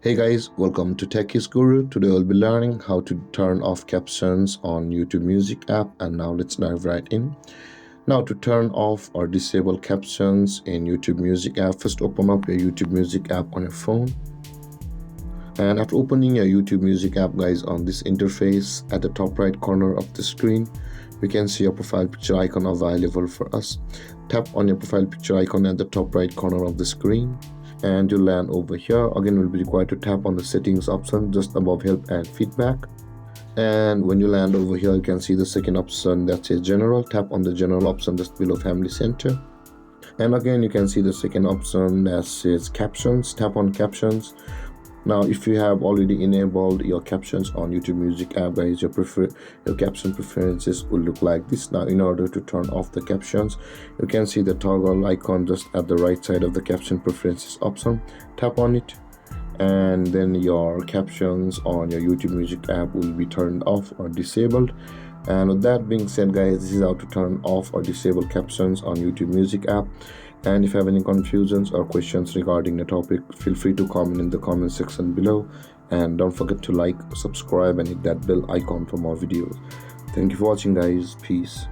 Hey guys, welcome to Techies Guru. Today we'll be learning how to turn off captions on YouTube Music app, and now let's dive right in. Now to turn off or disable captions in YouTube Music app, first open up your YouTube Music app on your phone. And after opening your YouTube Music app, guys, on this interface at the top right corner of the screen, we can see a profile picture icon available for us. Tap on your profile picture icon at the top right corner of the screen, and you'll land over here. Again, you'll be required to tap on the settings option just above help and feedback. And when you land over here, you can see the second option that says general. Tap on the general option just below family center. And again, you can see the second option that says captions. Tap on captions. Now, if you have already enabled your captions on YouTube Music app, guys, your caption preferences will look like this. Now, in order to turn off the captions, you can see the toggle icon just at the right side of the caption preferences option. Tap on it, and then your captions on your YouTube Music app will be turned off or disabled. And with that being said, guys, this is how to turn off or disable captions on YouTube Music app. And if you have any confusions or questions regarding the topic, feel free to comment in the comment section below. And don't forget to like, subscribe, and hit that bell icon for more videos. Thank you for watching, guys. Peace.